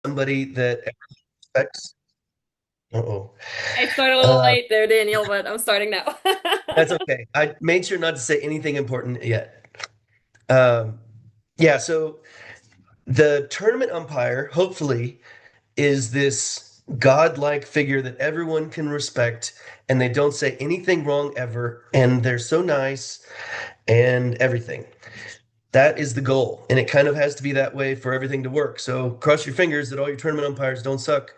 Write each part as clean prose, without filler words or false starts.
somebody that expects. Uh-oh. I started a little Uh, late there, Daniel, but I'm starting now. that's okay. I made sure not to say anything important yet. Um, yeah, so the tournament umpire, hopefully, is this godlike figure that everyone can respect, and they don't say anything wrong ever, and they're so nice and everything. That is the goal, and it kind of has to be that way for everything to work. So cross your fingers that all your tournament umpires don't suck,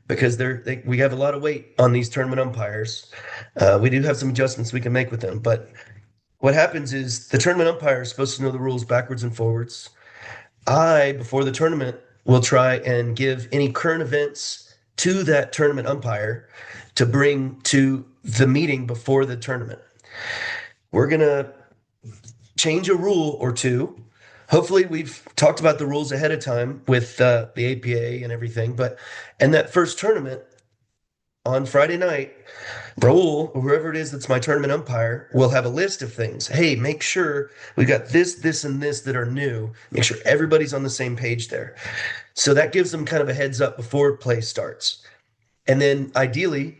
because we have a lot of weight on these tournament umpires. We do have some adjustments we can make with them, but what happens is the tournament umpire is supposed to know the rules backwards and forwards. I, before the tournament, will try and give any current events to that tournament umpire to bring to the meeting before the tournament. We're going to change a rule or two. Hopefully, we've talked about the rules ahead of time with the APA and everything. But in that first tournament on Friday night, Raul, or whoever it is that's my tournament umpire, will have a list of things. Hey, make sure we got this, this, and this that are new. Make sure everybody's on the same page there. So that gives them kind of a heads up before play starts. And then ideally,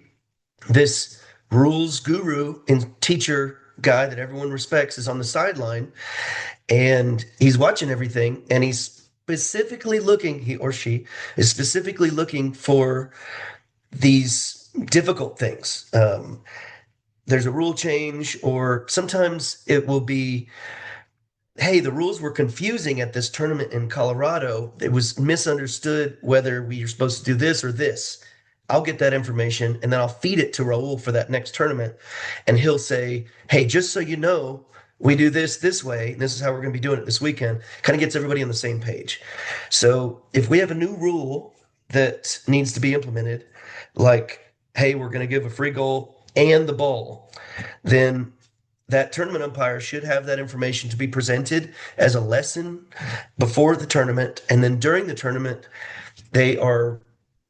this rules guru and teacher guy that everyone respects is on the sideline and he's watching everything and he's specifically looking, he or she is specifically looking for these difficult things. There's a rule change, or sometimes it will be, hey, the rules were confusing at this tournament in Colorado. It was misunderstood whether we are supposed to do this or this. I'll get that information and then I'll feed it to Raul for that next tournament. And he'll say, hey, just so you know, we do this way. And this is how we're going to be doing it this weekend. Kind of gets everybody on the same page. So if we have a new rule that needs to be implemented, like, hey, we're going to give a free goal and the ball, then that tournament umpire should have that information to be presented as a lesson before the tournament. And then during the tournament, they are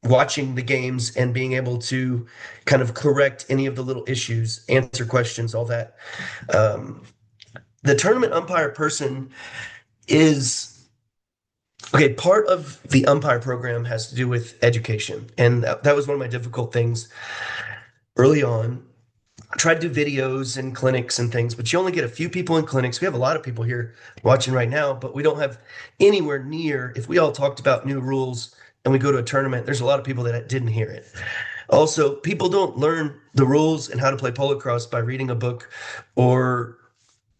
watching the games and being able to kind of correct any of the little issues, answer questions, all that. Um, the tournament umpire person is okay. Part of the umpire program has to do with education. And that was one of my difficult things early on. I tried to do videos and clinics and things, but you only get a few people in clinics. We have a lot of people here watching right now, but we don't have anywhere near. If we all talked about new rules and we go to a tournament, there's a lot of people that didn't hear it. Also, people don't learn the rules and how to play polocrosse by reading a book or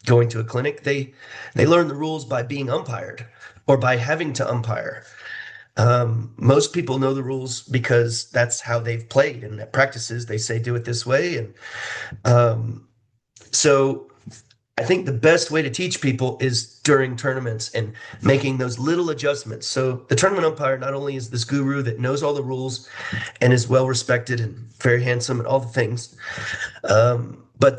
going to a clinic. They learn the rules by being umpired or by having to umpire. Most people know the rules because that's how they've played and at practices they say do it this way. And so I think the best way to teach people is during tournaments and making those little adjustments. So the tournament umpire not only is this guru that knows all the rules and is well respected and very handsome and all the things, but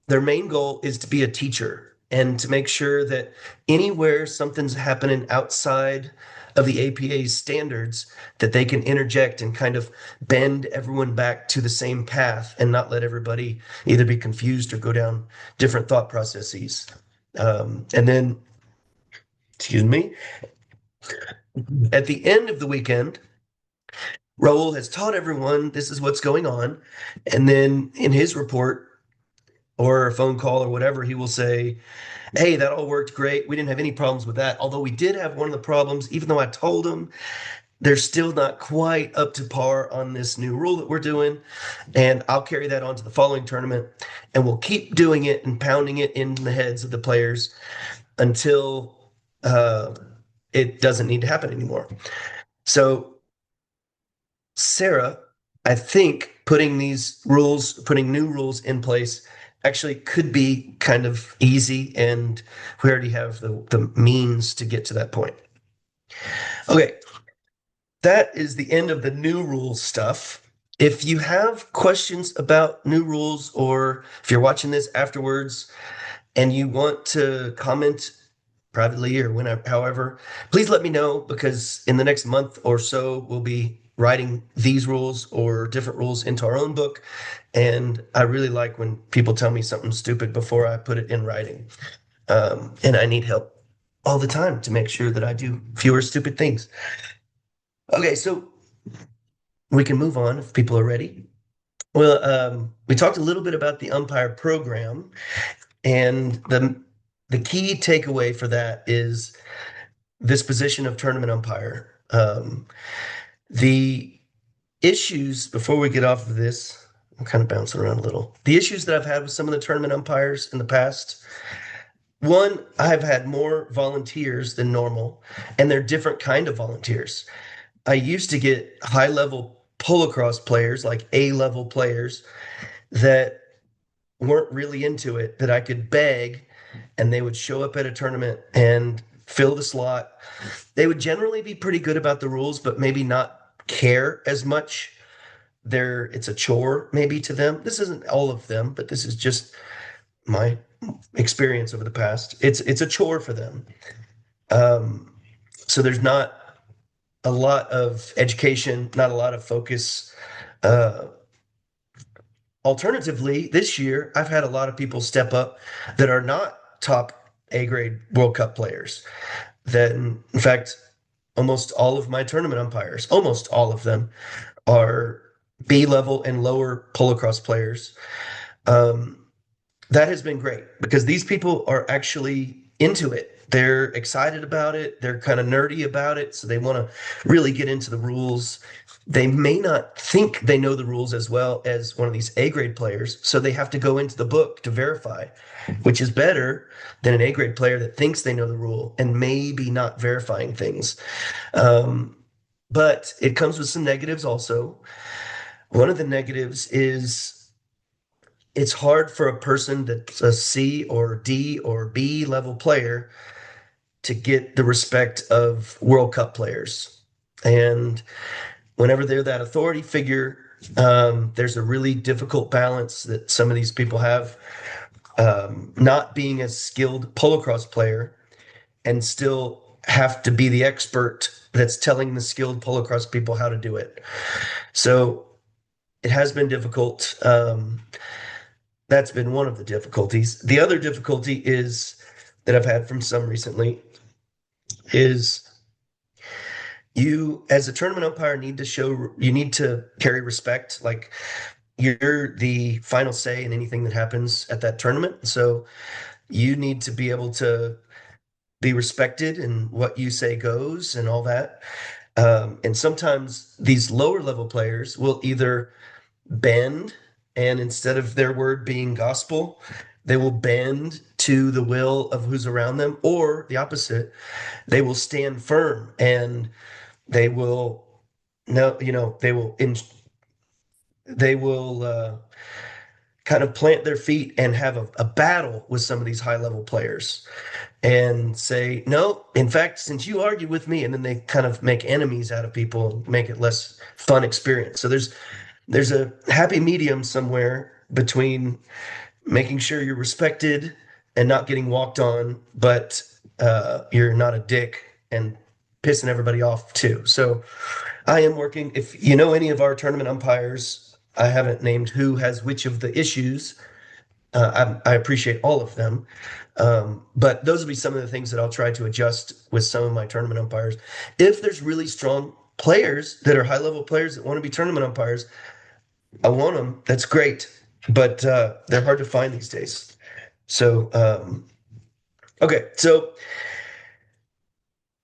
their main goal is to be a teacher and to make sure that anywhere something's happening outside of the APA's standards, that they can interject and kind of bend everyone back to the same path and not let everybody either be confused or go down different thought processes. And then, excuse me, at the end of the weekend, Raul has taught everyone this is what's going on. And then in his report or a phone call or whatever, he will say, hey, that all worked great. We didn't have any problems with that. Although we did have one of the problems, even though I told him they're still not quite up to par on this new rule that we're doing. And I'll carry that on to the following tournament. And we'll keep doing it and pounding it in the heads of the players until it doesn't need to happen anymore. So, Sarah, I think putting new rules in place actually could be kind of easy. And we already have the means to get to that point. Okay, that is the end of the new rules stuff. If you have questions about new rules, or if you're watching this afterwards and you want to comment privately or whenever, however, please let me know, because in the next month or so, we'll be writing these rules or different rules into our own book. And I really like when people tell me something stupid before I put it in writing. And I need help all the time to make sure that I do fewer stupid things. Okay, so we can move on if people are ready. Well, we talked a little bit about the umpire program, and the key takeaway for that is this position of tournament umpire. The issues before we get off of this, I'm kind of bouncing around a little. The issues that I've had with some of the tournament umpires in the past. One, I've had more volunteers than normal, and they're different kind of volunteers. I used to get high level polo players, like A level players, that weren't really into it, that I could beg, and they would show up at a tournament and fill the slot. They would generally be pretty good about the rules, but maybe not care as much. It's a chore maybe to them. This isn't all of them, but this is just my experience over the past. It's a chore for them. Um, so there's not a lot of education, not a lot of focus. Uh, Alternatively, this year I've had a lot of people step up that are not top A grade World Cup players. That in fact, almost all of my tournament umpires, almost all of them, are B level and lower polocrosse players. Um, that has been great because these people are actually into it. They're excited about it. They're kind of nerdy about it. So they want to really get into the rules. They may not think they know the rules as well as one of these A grade players. So they have to go into the book to verify, which is better than an A grade player that thinks they know the rule and maybe not verifying things. Um, but it comes with some negatives also. One of the negatives is it's hard for a person that's a C or D or B level player to get the respect of World Cup players. And whenever they're that authority figure, there's a really difficult balance that some of these people have, not being a skilled polocrosse player and still have to be the expert that's telling the skilled polocrosse people how to do it. So it has been difficult. That's been one of the difficulties. The other difficulty is that I've had from some recently is you as a tournament umpire you need to carry respect. Like you're the final say in anything that happens at that tournament. So you need to be able to be respected and what you say goes and all that. And sometimes these lower level players will either bend, and instead of their word being gospel, they will bend to the will of who's around them, or the opposite, they will stand firm and they will no, they will kind of plant their feet and have a battle with some of these high level players and say, no, in fact, since you argue with me, and then they kind of make enemies out of people and make it less fun experience. So there's a happy medium somewhere between making sure you're respected and not getting walked on, but you're not a dick and pissing everybody off too. So I am working. If you know any of our tournament umpires, I haven't named who has which of the issues. I appreciate all of them. But those will be some of the things that I'll try to adjust with some of my tournament umpires. If there's really strong players that are high level players that want to be tournament umpires, I want them. That's great, but they're hard to find these days. So, okay. So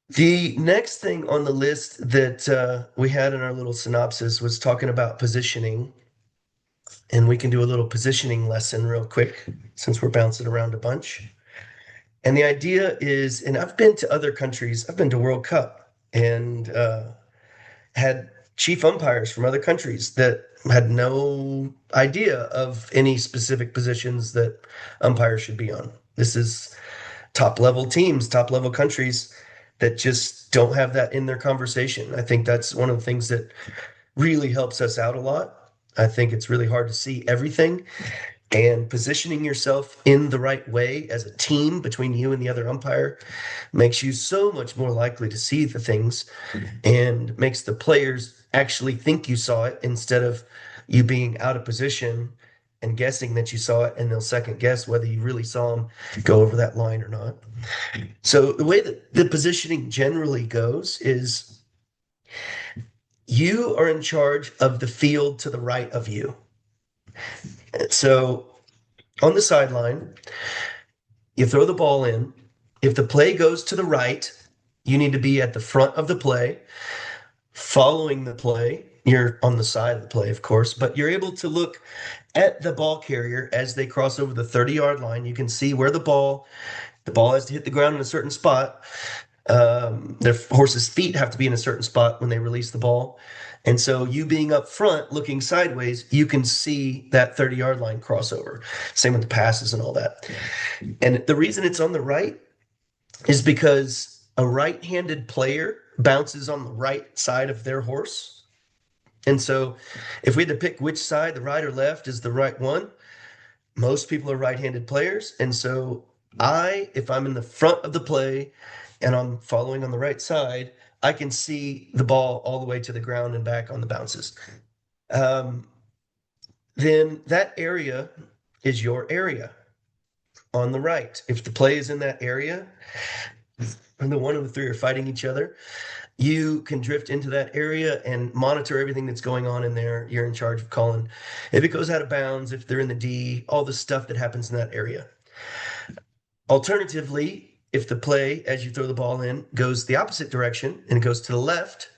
the next thing on the list that we had in our little synopsis was talking about positioning, and we can do a little positioning lesson real quick since we're bouncing around a bunch. And the idea is, and I've been to other countries. I've been to World Cup and had chief umpires from other countries that had no idea of any specific positions that umpires should be on. This is top level teams, top level countries that just don't have that in their conversation. I think that's one of the things that really helps us out a lot. I think it's really hard to see everything, and positioning yourself in the right way as a team between you and the other umpire makes you so much more likely to see the things and makes the players actually think you saw it instead of you being out of position and guessing that you saw it, and they'll second guess whether you really saw them go over that line or not. So the way that the positioning generally goes is You are in charge of the field to the right of you. So on the sideline, you throw the ball in. If the play goes to the right, you need to be at the front of the play, following the play. You're on the side of the play, of course, but you're able to look at the ball carrier as they cross over the 30-yard line. You can see where the ball has to hit the ground in a certain spot. Their horse's feet have to be in a certain spot when they release the ball. And so you being up front looking sideways, you can see that 30-yard line crossover. Same with the passes and all that. And the reason it's on the right is because a right-handed player bounces on the right side of their horse. And so if we had to pick which side, the right or left, is the right one, most people are right-handed players. And so if I'm in the front of the play and I'm following on the right side, I can see the ball all the way to the ground and back on the bounces. Um, then that area is your area on the right. If the play is in that area and the one and the three are fighting each other, you can drift into that area and monitor everything that's going on in there. You're in charge of calling if it goes out of bounds, if they're in the D, all the stuff that happens in that area. Alternatively, if the play, as you throw the ball in, goes the opposite direction and it goes to the left,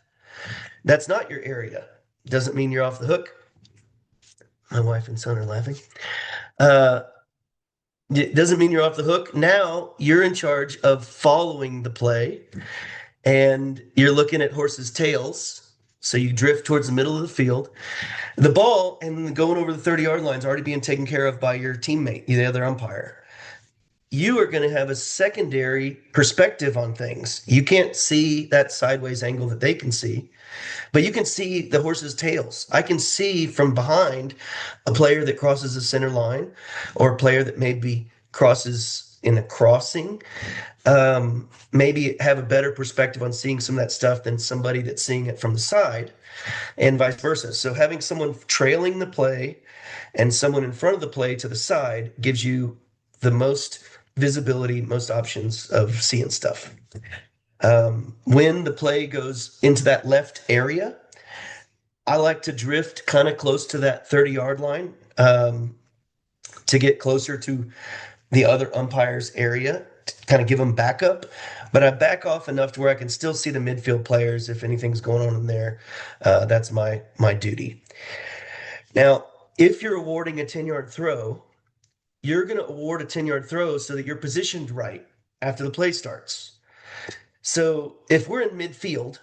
that's not your area. Doesn't mean you're off the hook. My wife and son are laughing. Uh, it doesn't mean you're off the hook. Now you're in charge of following the play and you're looking at horses' tails. So you drift towards the middle of the field. The ball and going over the 30-yard line is already being taken care of by your teammate, the other umpire. You are going to have a secondary perspective on things. You can't see that sideways angle that they can see, but you can see the horse's tails. I can see from behind a player that crosses the center line or a player that maybe crosses in a crossing. Maybe have a better perspective on seeing some of that stuff than somebody that's seeing it from the side and vice versa. So having someone trailing the play and someone in front of the play to the side gives you the most visibility, most options of seeing stuff. When the play goes into that left area, I like to drift kind of close to that 30-yard line to get closer to the other umpire's area, to kind of give them backup. But I back off enough to where I can still see the midfield players if anything's going on in there. That's my duty. Now, if you're awarding a 10-yard throw, you're going to award a 10-yard throw so that you're positioned right after the play starts. So if we're in midfield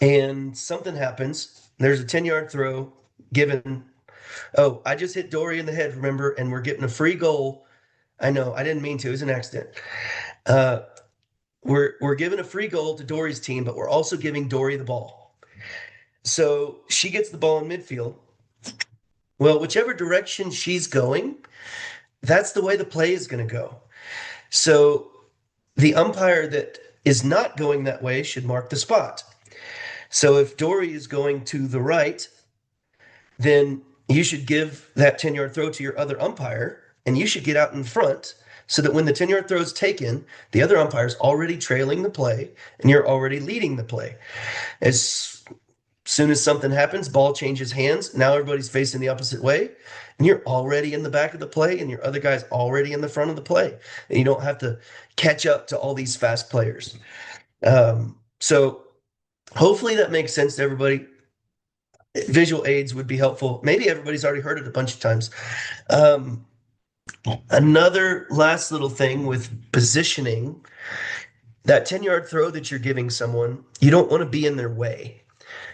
and something happens, there's a 10-yard throw given. Oh, I just hit Dory in the head, remember, and we're getting a free goal. I know, I didn't mean to. It was an accident. Uh, we're giving a free goal to Dory's team, but we're also giving Dory the ball. So she gets the ball in midfield. Well, whichever direction she's going, that's the way the play is going to go. So the umpire that is not going that way should mark the spot. So if Dory is going to the right, then you should give that 10-yard throw to your other umpire, and you should get out in front so that when the 10-yard throw is taken, the other umpire is already trailing the play and you're already leading the play. As soon as something happens, ball changes hands. Now everybody's facing the opposite way, and you're already in the back of the play, and your other guy's already in the front of the play. And you don't have to catch up to all these fast players. So hopefully that makes sense to everybody. Visual aids would be helpful. Maybe everybody's already heard it a bunch of times. Another last little thing with positioning, that 10-yard throw that you're giving someone, you don't want to be in their way.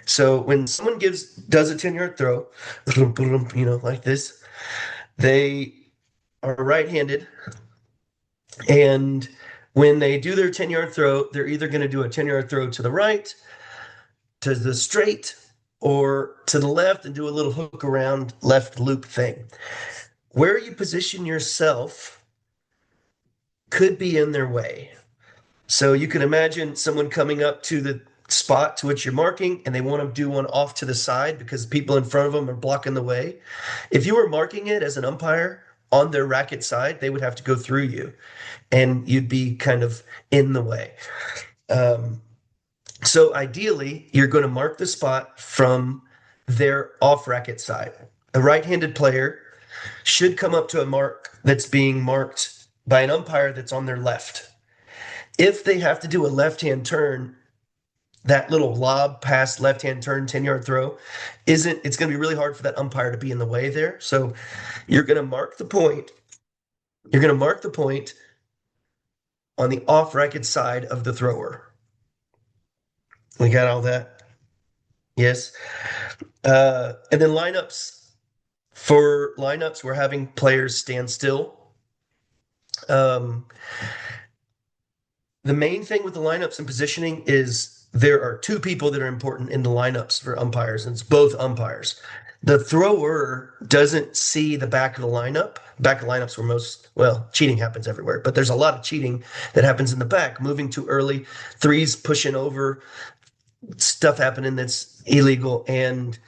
So when someone does a 10-yard throw, like this, they are right-handed, and when they do their 10-yard throw, they're either going to do a 10-yard throw to the right, to the straight, or to the left and do a little hook around left loop thing. Where you position yourself could be in their way. So you can imagine someone coming up to the spot to which you're marking and they want to do one off to the side because people in front of them are blocking the way. If you were marking it as an umpire on their racket side, they would have to go through you and you'd be kind of in the way. So ideally, you're going to mark the spot from their off racket side. A right-handed player should come up to a mark that's being marked by an umpire that's on their left. If they have to do a left-hand turn, that little lob pass left-hand turn 10-yard throw isn't it's going to be really hard for that umpire to be in the way there. So you're going to mark the point. You're going to mark the point on the off racket side of the thrower. We got all that? Yes. And then lineups. For lineups, we're having players stand still. Um, the main thing with the lineups and positioning is there are two people that are important in the lineups for umpires, and it's both umpires. The thrower doesn't see the back of the lineup. Back of lineups where well, cheating happens everywhere, but there's a lot of cheating that happens in the back, moving too early, threes pushing over, stuff happening that's illegal. And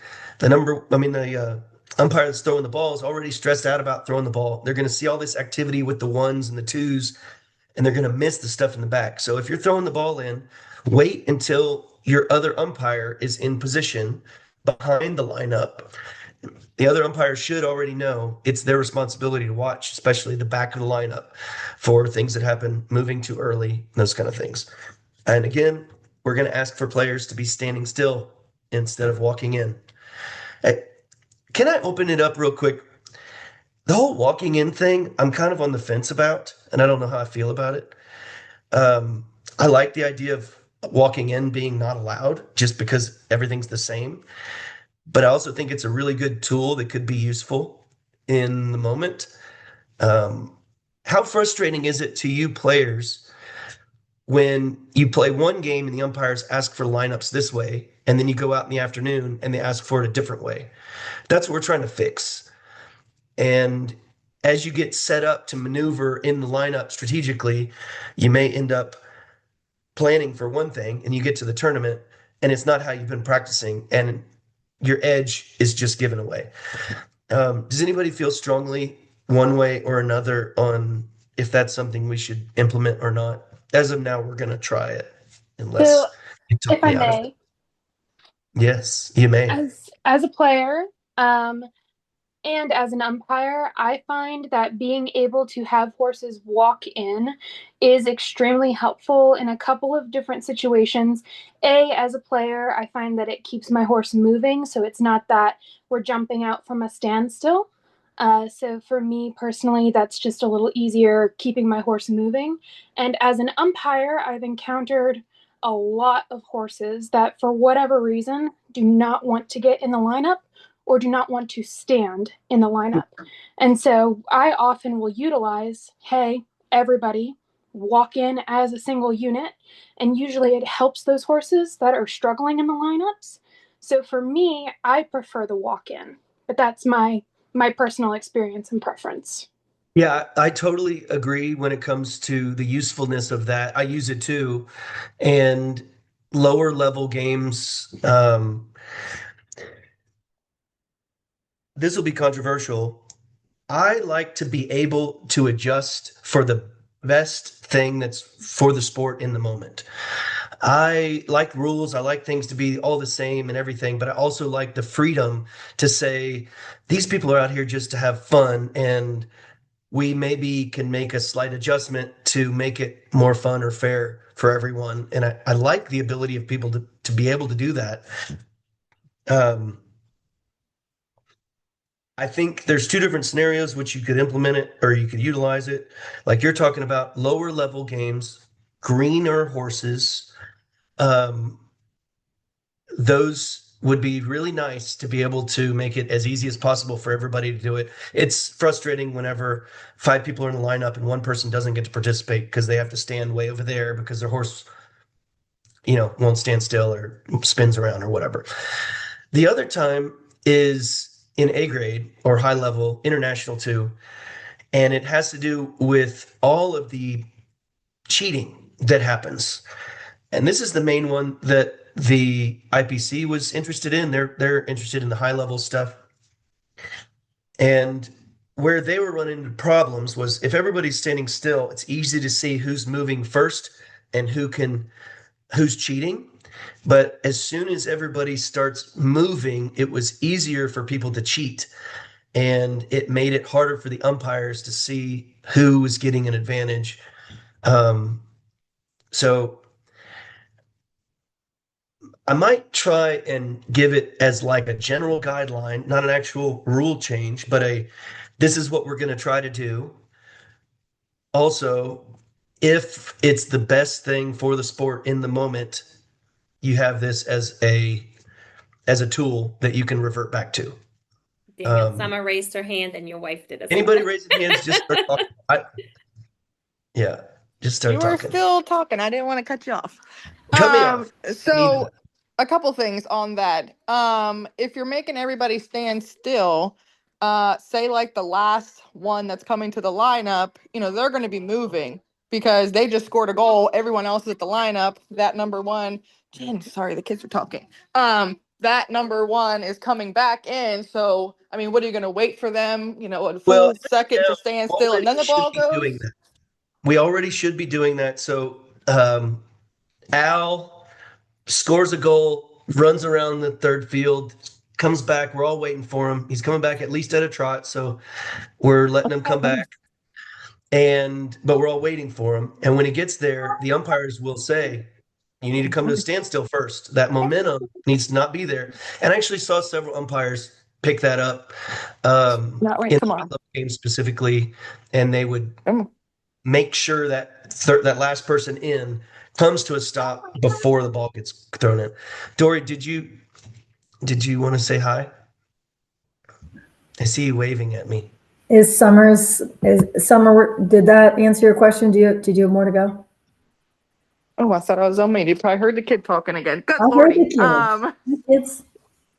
the umpire that's throwing the ball is already stressed out about throwing the ball. They're going to see all this activity with the ones and the twos, and they're going to miss the stuff in the back. So if you're throwing the ball in, wait until your other umpire is in position behind the lineup. The other umpire should already know it's their responsibility to watch, especially the back of the lineup for things that happen moving too early, those kind of things. And again, we're going to ask for players to be standing still instead of walking in. Hey, can I open it up real quick? The whole walking in thing, I'm kind of on the fence about, and I don't know how I feel about it. Um, I like the idea of walking in being not allowed just because everything's the same. But I also think it's a really good tool that could be useful in the moment. Um, how frustrating is it to you players when you play one game and the umpires ask for lineups this way, and then you go out in the afternoon and they ask for it a different way? That's what we're trying to fix. And as you get set up to maneuver in the lineup strategically, you may end up planning for one thing and you get to the tournament and it's not how you've been practicing and your edge is just given away. Does anybody feel strongly one way or another on if that's something we should implement or not? As of now, we're going to try it So, unless you if talk I me out of it. may, Yes, you may. as a player, and as an umpire, I find that being able to have horses walk in is extremely helpful in a couple of different situations. As a player, I find that it keeps my horse moving, so it's not that we're jumping out from a standstill. So for me personally, that's just a little easier keeping my horse moving. And as an umpire, I've encountered a lot of horses that, for whatever reason, do not want to get in the lineup or do not want to stand in the lineup. And so I often will utilize, hey, everybody, walk in as a single unit. And usually it helps those horses that are struggling in the lineups. So for me, I prefer the walk in, but that's my personal experience and preference. Yeah, I totally agree when it comes to the usefulness of that. I use it too. And lower level games, this will be controversial. I like to be able to adjust for the best thing that's for the sport in the moment. I like rules. I like things to be all the same and everything, but I also like the freedom to say these people are out here just to have fun, and we maybe can make a slight adjustment to make it more fun or fair for everyone. And I like the ability of people to be able to do that. Um, I think there's two different scenarios which you could implement it or you could utilize it. Like you're talking about lower level games, greener horses. Um, those would be really nice to be able to make it as easy as possible for everybody to do it. It's frustrating whenever five people are in the lineup and one person doesn't get to participate because they have to stand way over there because their horse, won't stand still or spins around or whatever. The other time is in A grade or high level, international too, and it has to do with all of the cheating that happens. And this is the main one that the IPC was interested in. They're interested in the high level stuff. And where they were running into problems was if everybody's standing still, it's easy to see who's moving first and who's cheating. But as soon as everybody starts moving, it was easier for people to cheat. And it made it harder for the umpires to see who was getting an advantage. So I might try and give it as like a general guideline, not an actual rule change, but this is what we're going to try to do. Also, if it's the best thing for the sport in the moment, you have this as a tool that you can revert back to. Danielle, Um, Summer raised her hand and your wife did as Anybody well. raising hands, just start talking. Yeah, just You start were talking. still talking. I didn't want to cut you off. Cut me off. I need So that. a couple things on that. If you're making everybody stand still, say like the last one that's coming to the lineup, they're going to be moving because they just scored a goal. Everyone else is at the lineup. That number one, Jen, sorry, the kids are talking. That number one is coming back in. So, I mean, what are you going to wait for them, a Well, full second to stand still and already then the should ball be doing goes? that. We already should be doing that. So Al scores a goal, runs around the third field, comes back. We're all waiting for him. He's coming back at least at a trot, so we're letting him come back. But we're all waiting for him. And when he gets there, the umpires will say, "You need to come to a standstill first. That momentum needs to not be there." And I actually saw several umpires pick that up Not right. in Come the on. game specifically, and they would Come on. make sure that that last person in comes to a stop before the ball gets thrown in. Dory, did you want to say hi? I see you waving at me. Is Summer, did that answer your question? Did you have more to go? Oh, I thought I was on mute. You probably heard the kid talking again. Good I heard the lordy. kids. It's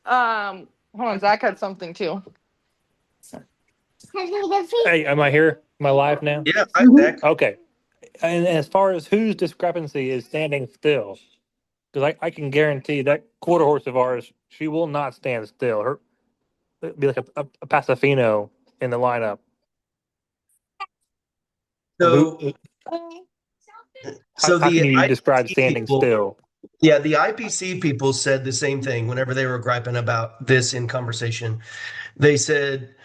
Hold on, Zach had something too. Hey, am I here? Am I live now? Yeah, hi, Mhm. Zach. Okay. And as far as whose discrepancy is standing still, because I can guarantee that quarter horse of ours, she will not stand still. Her it'd be like a Pasofino in the lineup. So, How, so how the can you describe IPC standing people, still? yeah, the IPC people said the same thing whenever they were griping about this in conversation. They said,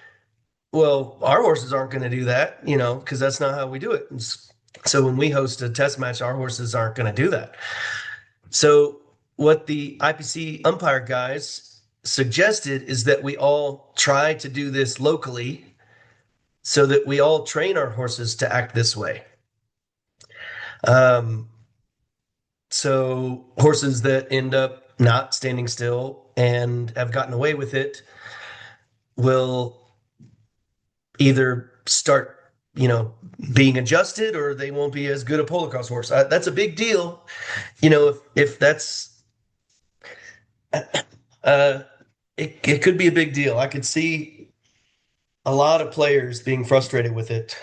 "Well, our horses aren't going to do that, because that's not how we do it." So when we host a test match, our horses aren't going to do that. So what the IPC umpire guys suggested is that we all try to do this locally so that we all train our horses to act this way. Um, so horses that end up not standing still and have gotten away with it will either start, being adjusted, or they won't be as good a polocross horse. That's a big deal, if that's uh, it could be a big deal. I could see a lot of players being frustrated with it.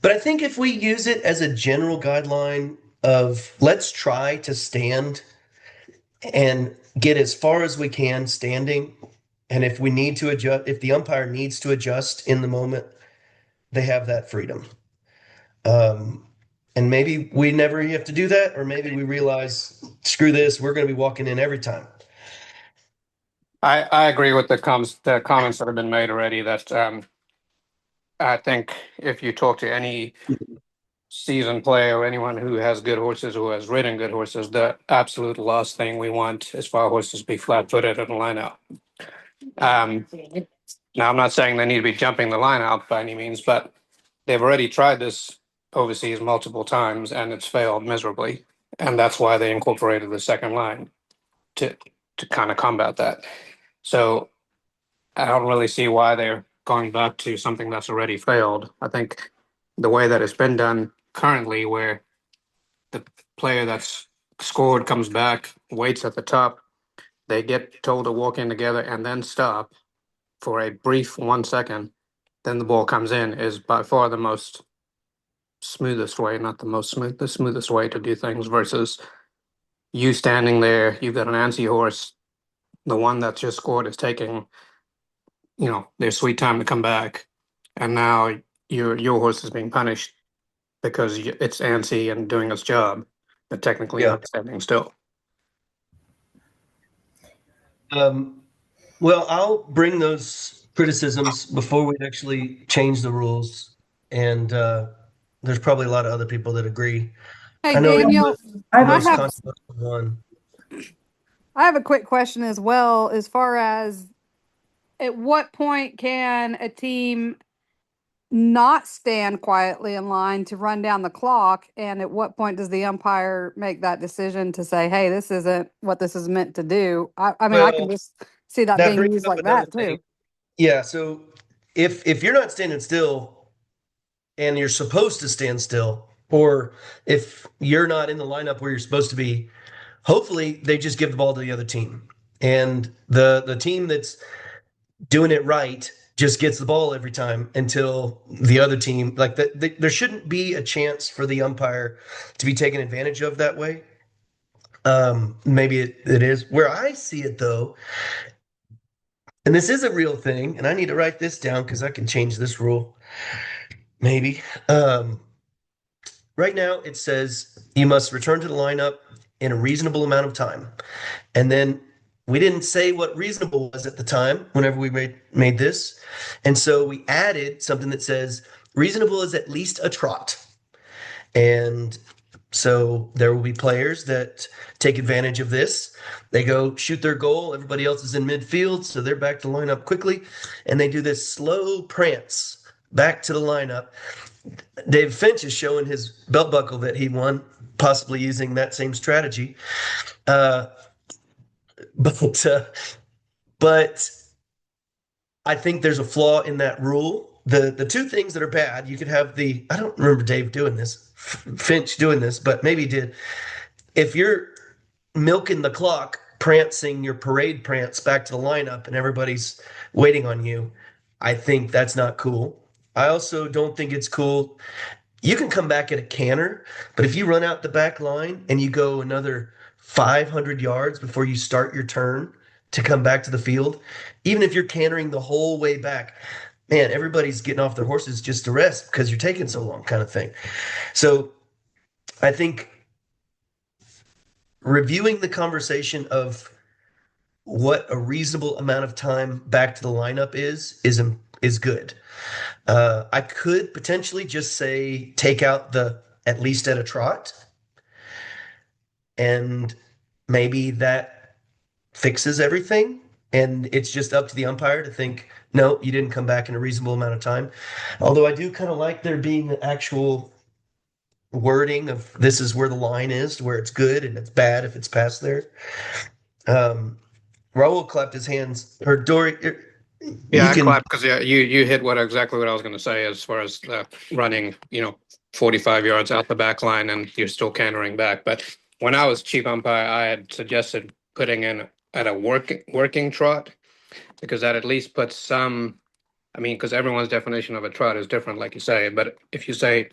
But I think if we use it as a general guideline of let's try to stand and get as far as we can standing, and if we need to adjust, if the umpire needs to adjust in the moment, they have that freedom. Um, and maybe we never have to do that, or maybe we realize, screw this, we're going to be walking in every time. I agree with the comments that have been made already. That I think if you talk to any seasoned player or anyone who has good horses, who has ridden good horses, the absolute last thing we want is for our horses to be flat-footed in the lineout. Um, Now, I'm not saying they need to be jumping the lineout by any means, but they've already tried this overseas multiple times and it's failed miserably, and that's why they incorporated the second line to kind of combat that. So I don't really see why they're going back to something that's already failed. I think the way that it's been done currently, where the player that's scored comes back, waits at the top, they get told to walk in together and then stop for a brief 1 second, then the ball comes in, is by far the most smoothest way, not the most smooth, the smoothest way to do things versus you standing there, you've got an anti horse, the one that just scored is taking their sweet time to come back, and now your horse is being punished because it's antsy and doing its job. but technically Yeah. not standing still. Well, I'll bring those criticisms before we actually change the rules, and there's probably a lot of other people that agree. Hey, I know it Daniel, was the I I most have controversial one. I have a quick question as well, as far as at what point can a team not stand quietly in line to run down the clock, and at what point does the umpire make that decision to say, hey, this isn't what this is meant to do? I mean, I can Well, just see that that being brings used up like another that thing. too. Yeah, so if you're not standing still and you're supposed to stand still, or if you're not in the lineup where you're supposed to be, hopefully they just give the ball to the other team. And the team that's doing it right just gets the ball every time until the other team there shouldn't be a chance for the umpire to be taken advantage of that way. Maybe it is. Where I see it though, and this is a real thing, and I need to write this down because I can change this rule. Maybe. Right now it says you must return to the lineup in a reasonable amount of time. And then we didn't say what reasonable was at the time whenever we made this. And so we added something that says reasonable is at least a trot. And so there will be players that take advantage of this. They go shoot their goal. Everybody else is in midfield, so they're back to line up quickly. And they do this slow prance back to the lineup. Dave Finch is showing his belt buckle that he won, possibly using that same strategy. Uh, but but I think there's a flaw in that rule. The two things that are bad, you could have I don't remember Dave doing this, Finch doing this, but maybe he did. If you're milking the clock, prancing your parade prance back to the lineup and everybody's waiting on you, I think that's not cool. I also don't think it's cool. You can come back at a canter, but if you run out the back line and you go another 500 yards before you start your turn to come back to the field, even if you're cantering the whole way back, man, everybody's getting off their horses just to rest because you're taking so long, kind of thing. So I think reviewing the conversation of what a reasonable amount of time back to the lineup is good. I could potentially just say take out the at least at a trot, and maybe that fixes everything. And it's just up to the umpire to think, no, you didn't come back in a reasonable amount of time. Although I do kind of like there being an actual wording of this is where the line is, where it's good and it's bad if it's past there. Raul clapped his hands. Or Dory, Yeah, you I can. clap because you hit exactly what I was going to say as far as running 45 yards out the back line and you're still cantering back. But when I was chief umpire, I had suggested putting in at a working trot because that at least puts some. I mean, because everyone's definition of a trot is different, like you say. But if you say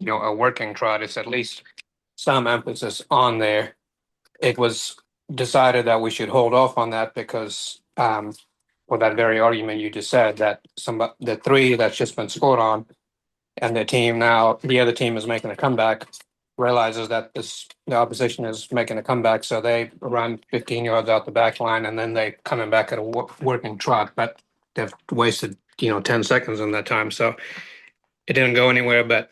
a working trot, it's at least some emphasis on there. It was decided that we should hold off on that because for that very argument you just said that the three that's just been scored on and the other team is making a comeback realizes that the opposition is making a comeback, so they run 15 yards out the back line and then they coming back at a working trot, but they've wasted 10 seconds in that time, so it didn't go anywhere. But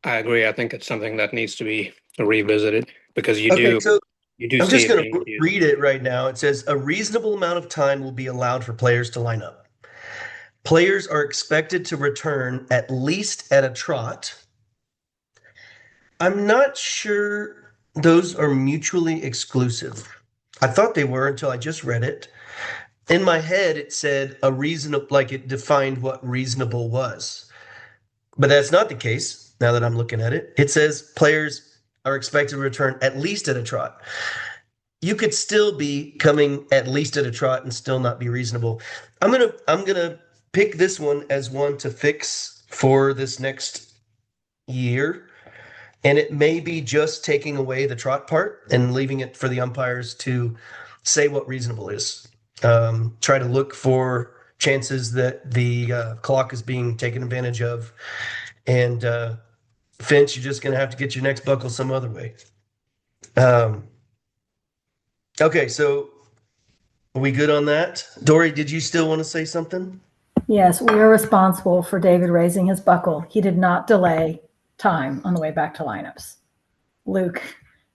I agree, I think it's something that needs to be revisited because Okay, so you do I'm see just it going being to used. read it right now. It says a reasonable amount of time will be allowed for players to line up. Players are expected to return at least at a trot. I'm not sure those are mutually exclusive. I thought they were until I just read it. In my head, it said a reasonable, like it defined what reasonable was. But that's not the case now that I'm looking at it. It says players are expected to return at least at a trot. You could still be coming at least at a trot and still not be reasonable. I'm gonna pick this one as one to fix for this next year. And it may be just taking away the trot part and leaving it for the umpires to say what reasonable is. Try to look for chances that the clock is being taken advantage of. And Finch, you're just going to have to get your next buckle some other way. Um, okay, so are we good on that? Dory, did you still want to say something? Yes, we are responsible for David raising his buckle. He did not delay time on the way back to lineups. Luke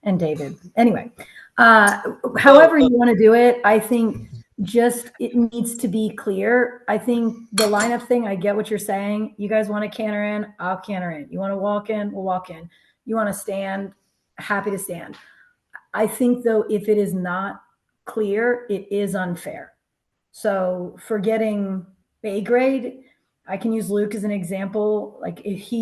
and David. Anyway, however you want to do it, I think just it needs to be clear. I think the lineup thing, I get what you're saying. You guys want to canter in, I'll canter in. You want to walk in, we'll walk in. You want to stand, happy to stand. I think though, if it is not clear, it is unfair. So for getting A grade, I can use Luke as an example. Like if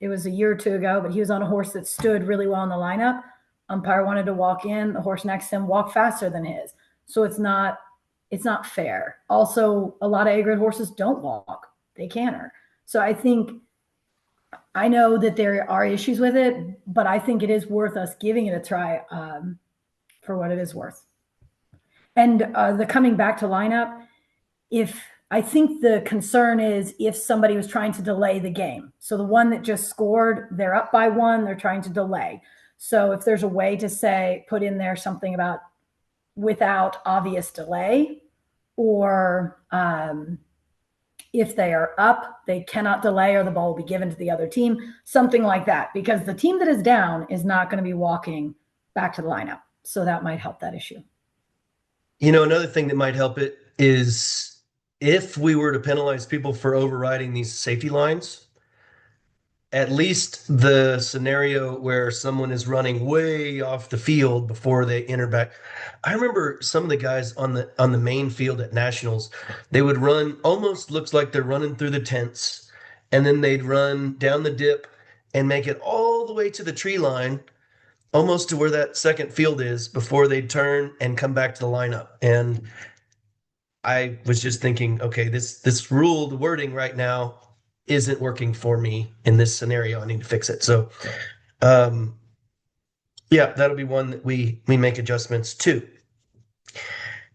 it was a year or two ago, but he was on a horse that stood really well in the lineup. Umpire wanted to walk in, the horse next to him walked faster than his. So it's not fair. Also, a lot of A grade horses don't walk, they canter. So I know that there are issues with it, but I think it is worth us giving it a try for what it is worth. And the coming back to lineup, if I think the concern is if somebody was trying to delay the game. So the one that just scored, they're up by one, they're trying to delay. So if there's a way to say, put in there something about without obvious delay, or if they are up, they cannot delay or the ball will be given to the other team, something like that, because the team that is down is not going to be walking back to the lineup. So that might help that issue. You know, another thing that might help it is if we were to penalize people for overriding these safety lines, at least the scenario where someone is running way off the field before they enter back. I remember some of the guys on the main field at Nationals, they would run almost looks like they're running through the tents, and then they'd run down the dip and make it all the way to the tree line, almost to where that second field is before they'd turn and come back to the lineup. And I was just thinking, okay, this rule, the wording right now isn't working for me in this scenario. I need to fix it. So, um, yeah, that'll be one that we make adjustments to.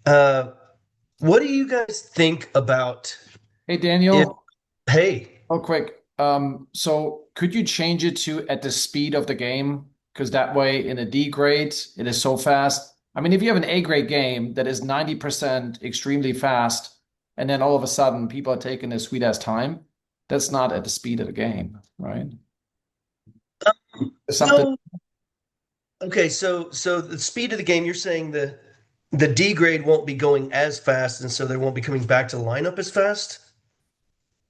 Uh, what do you guys think about Hey, if? Daniel, Hey, real quick. So could you change it to at the speed of the game? Because that way in a D grade, it is so fast. I mean, if you have an A grade game that is 90% extremely fast, and then all of a sudden people are taking their sweet ass time, that's not at the speed of the game, right? Something. no. Okay, so the speed of the game, you're saying the D grade won't be going as fast, and so they won't be coming back to the lineup as fast?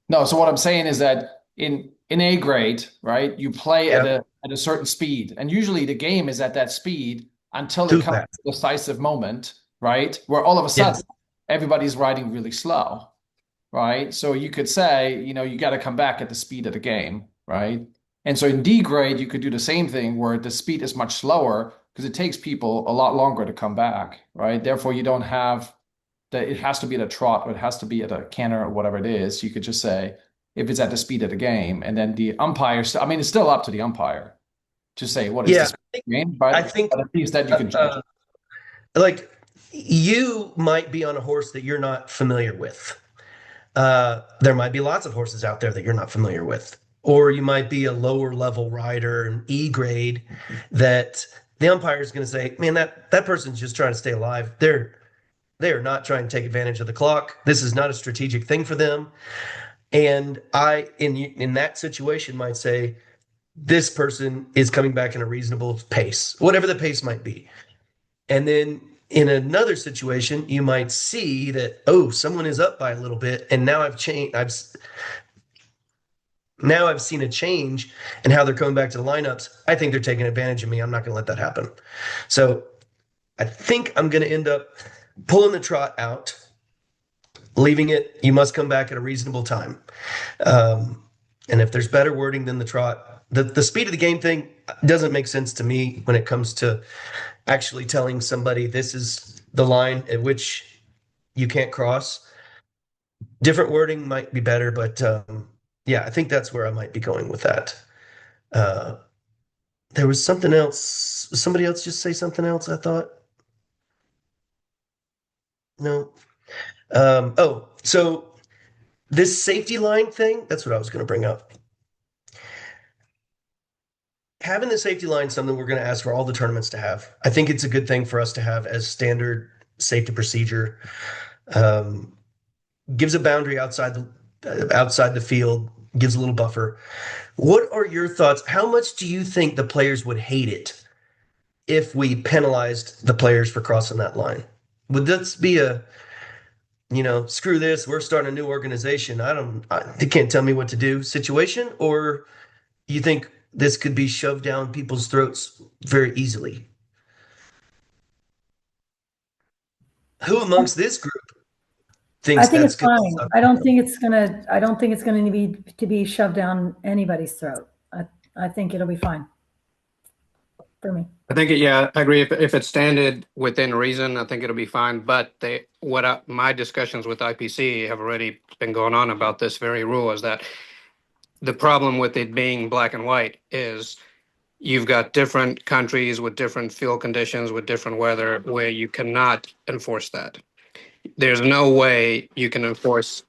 No, so what I'm saying is that in A grade, right, you play Yeah, at a certain speed, and usually the game is at that speed until it too comes to fast. a decisive moment, right, where all of a sudden Yes. everybody's riding really slow, right? So you could say, you got to come back at the speed of the game, right? And so in D grade, you could do the same thing where the speed is much slower because it takes people a lot longer to come back, right? Therefore, you don't have that it has to be at a trot or it has to be at a canter or whatever it is. You could just say if it's at the speed of the game, and then the umpire. I mean, it's still up to the umpire to say what is the Yeah, speed of the game, I but think at least that you uh, can judge. uh, like you might be on a horse that you're not familiar with. There might be lots of horses out there that you're not familiar with, or you might be a lower level rider, an E grade, that the umpire is going to say, "Man, that person's just trying to stay alive. They are not trying to take advantage of the clock. This is not a strategic thing for them." And I, in that situation, might say, "This person is coming back in a reasonable pace, whatever the pace might be." And then in another situation, you might see that, oh, someone is up by a little bit, and now I've changed. I've seen a change in how they're coming back to the lineups. I think they're taking advantage of me. I'm not going to let that happen. So I think I'm going to end up pulling the trot out, leaving it. You must come back at a reasonable time. Um, and if there's better wording than the trot, the speed of the game thing doesn't make sense to me when it comes to actually telling somebody this is the line at which you can't cross. Different wording might be better, but yeah, I think that's where I might be going with that. Uh, there was something else. Somebody else just say something else, I thought. No. Oh, so this safety line thing, that's what I was going to bring up. having the safety line is something we're going to ask for all the tournaments to have. I think it's a good thing for us to have as standard safety procedure. Um, gives a boundary outside the field, gives a little buffer. What are your thoughts? How much do you think the players would hate it if we penalized the players for crossing that line? Would this be a, screw this, we're starting a new organization. They can't tell me what to do situation, or you think this could be shoved down people's throats very easily? Who amongst this group I thinks think that's it's going to fine. suck? I don't think it's gonna be shoved down anybody's throat. I think it'll be fine for me. I think, yeah, I agree. If it's standard within reason, I think it'll be fine. But my discussions with IPC have already been going on about this very rule is that the problem with it being black and white is you've got different countries with different field conditions, with different weather, where you cannot enforce that. There's no way you can enforce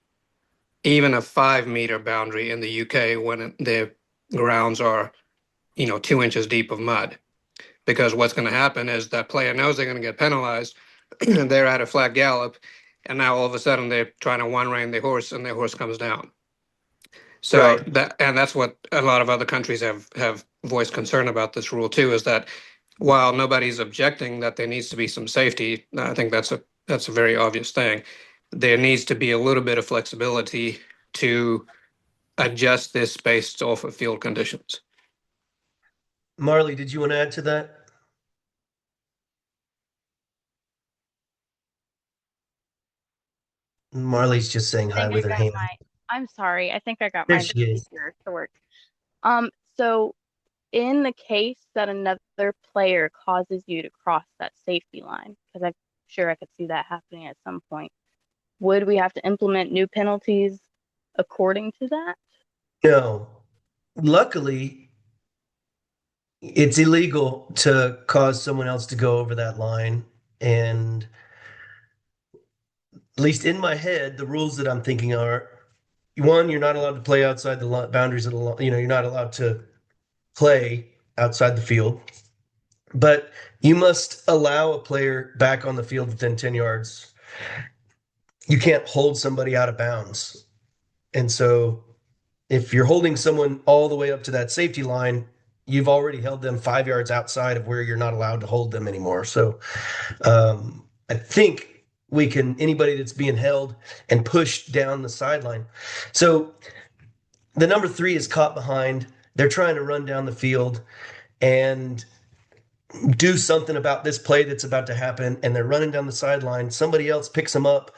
even a 5 meter boundary in the UK when the grounds are, 2 inches deep of mud. Because what's going to happen is that player knows they're going to get penalized. They're at a flat gallop, and now all of a sudden they're trying to one rein their horse, and their horse comes down. So Right. that's what a lot of other countries have voiced concern about this rule too. Is that while nobody's objecting that there needs to be some safety, I think that's a very obvious thing. There needs to be a little bit of flexibility to adjust this based off of field conditions. Marley, did you want to add to that? Marley's just saying I hi think with I her got hand. I'm sorry. I think I got There my she is. here to work. So in the case that another player causes you to cross that safety line, because I'm sure I could see that happening at some point, would we have to implement new penalties according to that? No. Luckily, it's illegal to cause someone else to go over that line. And at least in my head, the rules that I'm thinking are one, you're not allowed to play outside the boundaries of the line. You're not allowed to play outside the field, but you must allow a player back on the field within 10 yards. You can't hold somebody out of bounds. And so if you're holding someone all the way up to that safety line, you've already held them 5 yards outside of where you're not allowed to hold them anymore. So I think anybody that's being held and pushed down the sideline. So the number 3 is caught behind. They're trying to run down the field and do something about this play that's about to happen. And they're running down the sideline. Somebody else picks them up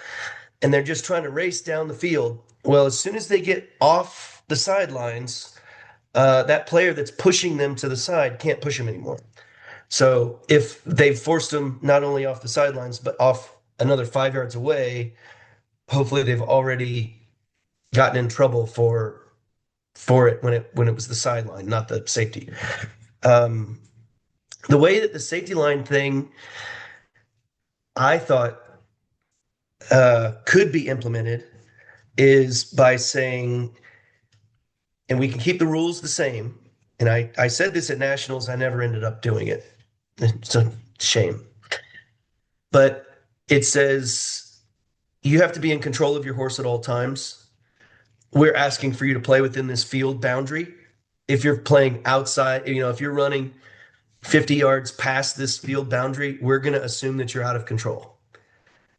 and they're just trying to race down the field. Well, as soon as they get off the sidelines, that player that's pushing them to the side can't push them anymore. So if they've forced them not only off the sidelines, but off another 5 yards away, hopefully they've already gotten in trouble for it when it was the sideline, not the safety. The way that the safety line thing, I thought, could be implemented is by saying, and we can keep the rules the same. And I said this at nationals, I never ended up doing it. It's a shame. But it says you have to be in control of your horse at all times. We're asking for you to play within this field boundary. If you're playing outside, if you're running 50 yards past this field boundary, we're going to assume that you're out of control.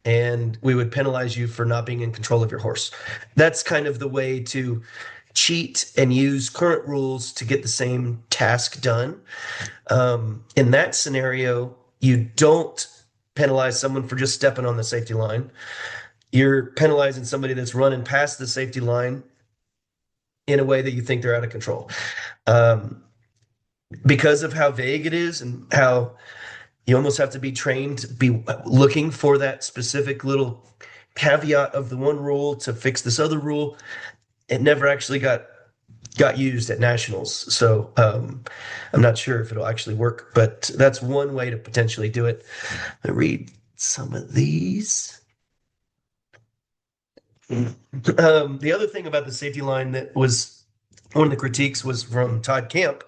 And we would penalize you for not being in control of your horse. That's kind of the way to cheat and use current rules to get the same task done. In that scenario, you don't penalize someone for just stepping on the safety line. You're penalizing somebody that's running past the safety line in a way that you think they're out of control. Because of how vague it is and how you almost have to be trained to be looking for that specific little caveat of the one rule to fix this other rule, it never actually got used at nationals. So I'm not sure if it'll actually work, but that's one way to potentially do it. I read some of these. The other thing about the safety line that was one of the critiques was from Todd Camp,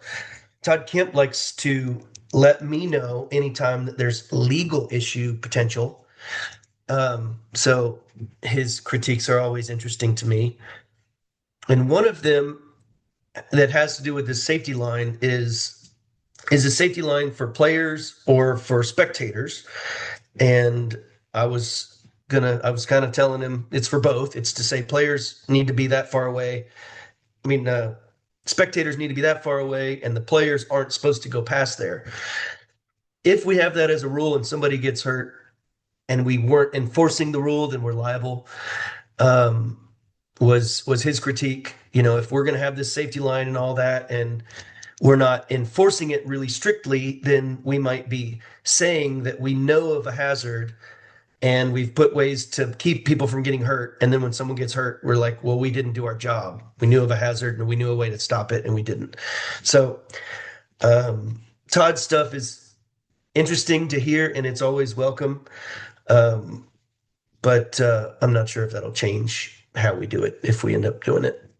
Todd Kemp likes to let me know anytime that there's legal issue potential. So his critiques are always interesting to me. And one of them that has to do with the safety line is a safety line for players or for spectators? And I was kind of telling him it's for both. It's to say players need to be that far away. I mean, spectators need to be that far away, and the players aren't supposed to go past there. If we have that as a rule and somebody gets hurt and we weren't enforcing the rule, then we're liable. Um, was his critique. You know, if we're going to have this safety line and all that, and we're not enforcing it really strictly, then we might be saying that we know of a hazard and we've put ways to keep people from getting hurt. And then when someone gets hurt, we're like, well, we didn't do our job. We knew of a hazard and we knew a way to stop it and we didn't. So Todd's stuff is interesting to hear and it's always welcome. Um, but I'm not sure if that'll change how we do it if we end up doing it.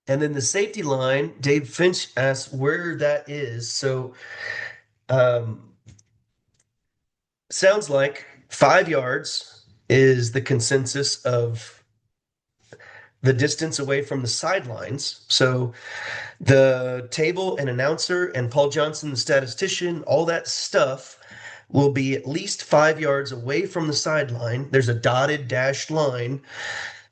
And then the safety line, Dave Finch asks where that is. So um, sounds like 5 yards is the consensus of the distance away from the sidelines. So the table and announcer and Paul Johnson, the statistician, all that stuff will be at least 5 yards away from the sideline. There's a dotted dashed line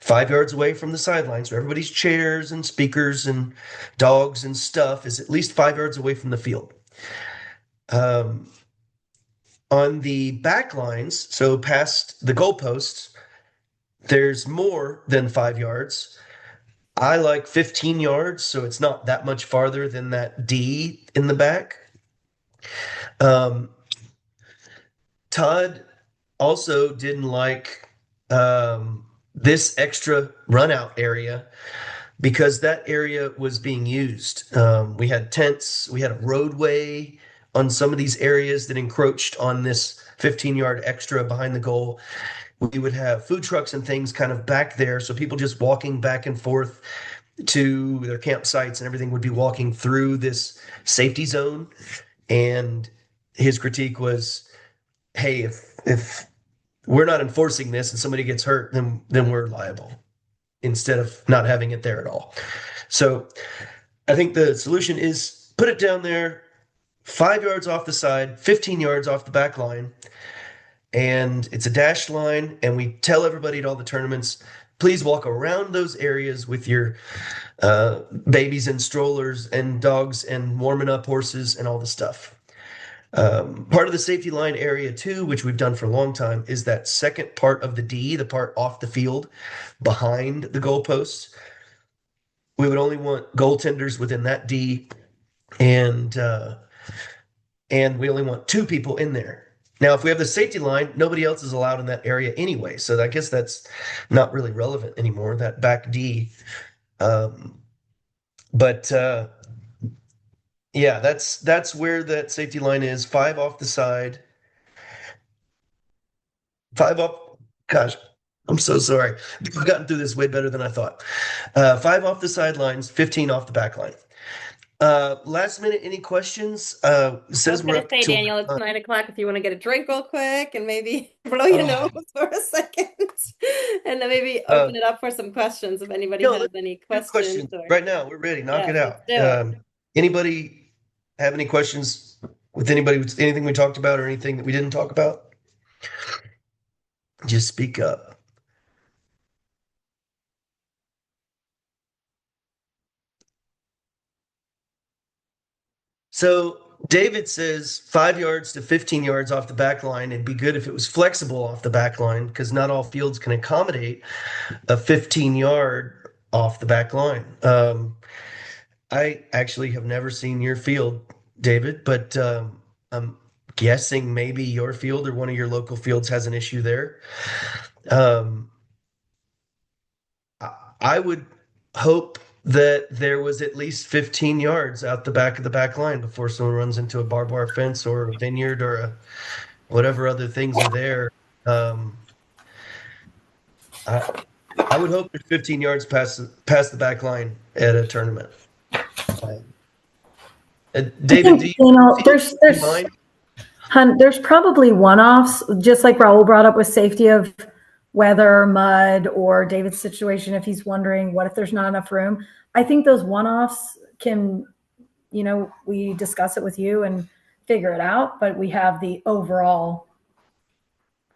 5 yards away from the sideline. So everybody's chairs and speakers and dogs and stuff is at least 5 yards away from the field. On the back lines, so past the goalposts, there's more than 5 yards. I like 15 yards, so it's not that much farther than that D in the back. Todd also didn't like this extra run out area because that area was being used. We had tents, we had a roadway on some of these areas that encroached on this 15-yard extra behind the goal. We would have food trucks and things kind of back there. So people just walking back and forth to their campsites and everything would be walking through this safety zone. And his critique was, hey, if we're not enforcing this and somebody gets hurt, then we're liable instead of not having it there at all. So I think the solution is put it down there 5 yards off the side, 15 yards off the back line. And it's a dashed line. And we tell everybody at all the tournaments, please walk around those areas with your babies and strollers and dogs and warming up horses and all the stuff. Part of the safety line area too, which we've done for a long time, is that second part of the D, the part off the field behind the goalposts. We would only want goaltenders within that D, and we only want two people in there. Now, if we have the safety line, nobody else is allowed in that area anyway. So I guess that's not really relevant anymore, that back D. But yeah, that's where that safety line is. 5 off the side. 5 off. Gosh, I'm so sorry. I've gotten through this way better than I thought. 5 off the sidelines, 15 off the back line. Last minute, any questions? Says we're gonna up say, till Daniel, it's 9 o'clock. If you want to get a drink real quick and maybe blow your nose for a second, and then maybe open it up for some questions if anybody no, has let's any do questions. Or right now. We're ready. Knock Yeah, it out. let's do it. Anybody have any questions with anybody with anything we talked about or anything that we didn't talk about? Just speak up. So David says 5 yards to 15 yards off the back line. It'd be good if it was flexible off the back line because not all fields can accommodate a 15-yard off the back line. I actually have never seen your field, David, but I'm guessing maybe your field or one of your local fields has an issue there. Um, I would hope that there was at least 15 yards out the back of the back line before someone runs into a barbed wire fence or a vineyard or whatever other things are there. I would hope there's 15 yards past the back line at a tournament. David, do you there's mind? there's probably one-offs, just like Raul brought up with safety of weather, mud, or David's situation. If he's wondering, what if there's not enough room? I think those one-offs can, we discuss it with you and figure it out, but we have the overall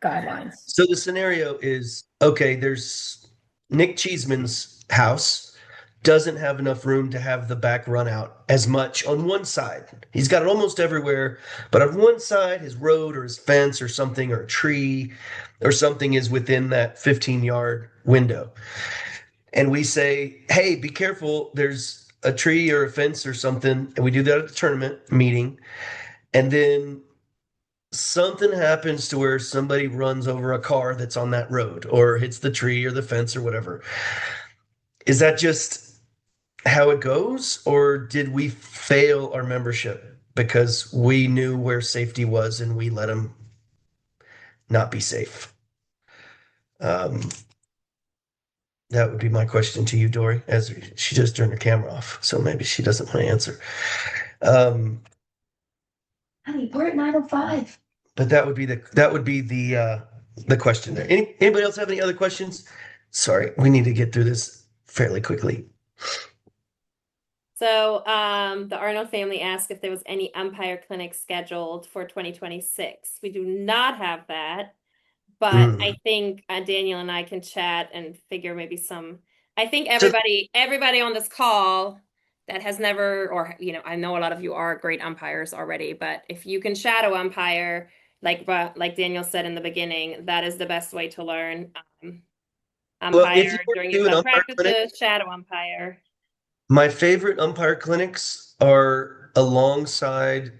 guidelines. So the scenario is, okay, there's Nick Cheeseman's house doesn't have enough room to have the back run out as much on one side. He's got it almost everywhere, but on one side, his road or his fence or something or a tree or something is within that 15-yard window. And we say, hey, be careful, there's a tree or a fence or something. And we do that at the tournament meeting. And then something happens to where somebody runs over a car that's on that road or hits the tree or the fence or whatever. Is that just how it goes, or did we fail our membership because we knew where safety was and we let them not be safe? That would be my question to you, Dory, as she just turned her camera off, so maybe she doesn't want to answer. Honey, we're at 9:05. But that would be the question there. Anybody else have any other questions? Sorry, we need to get through this fairly quickly. So, the Arnold family asked if there was any umpire clinic scheduled for 2026. We do not have that, but I think Daniel and I can chat and figure maybe some. I think everybody on this call that has never, or I know a lot of you are great umpires already, but if you can shadow umpire, like Daniel said in the beginning, that is the best way to learn. Umpire during your club practices, shadow umpire. My favorite umpire clinics are alongside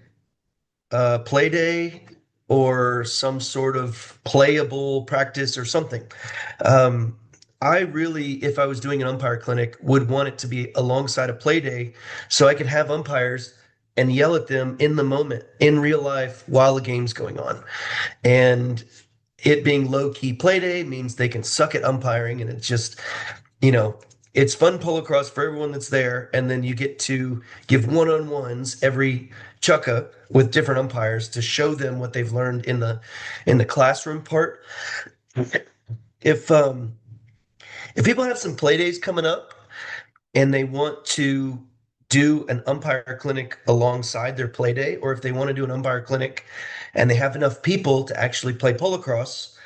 play day or some sort of playable practice or something. I really, if I was doing an umpire clinic, would want it to be alongside a play day so I could have umpires and yell at them in the moment, in real life, while the game's going on. And it being low key play day means they can suck at umpiring, and it's just, it's fun polo cross for everyone that's there. And then you get to give one-on-ones every chucka with different umpires to show them what they've learned in the classroom part. If people have some play days coming up and they want to do an umpire clinic alongside their play day, or if they want to do an umpire clinic and they have enough people to actually play polo cross,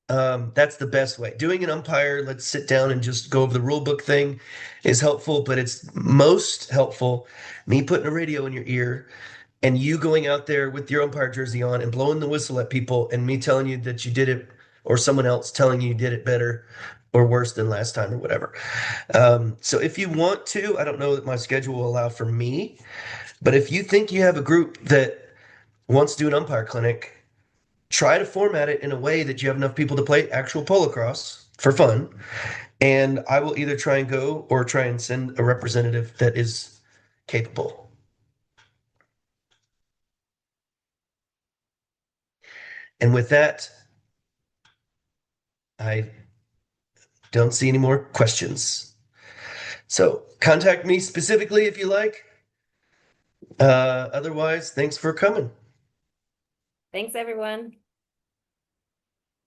that's the best way. Doing an umpire, let's sit down and just go over the rule book thing, is helpful, but it's most helpful me putting a radio in your ear and you going out there with your umpire jersey on and blowing the whistle at people and me telling you that you did it, or someone else telling you did it better or worse than last time or whatever. So if you want to, I don't know that my schedule will allow for me, but if you think you have a group that wants to do an umpire clinic, try to format it in a way that you have enough people to play actual polo cross for fun. And I will either try and go or try and send a representative that is capable. And with that, I don't see any more questions. So contact me specifically if you like. Otherwise, thanks for coming. Thanks, everyone.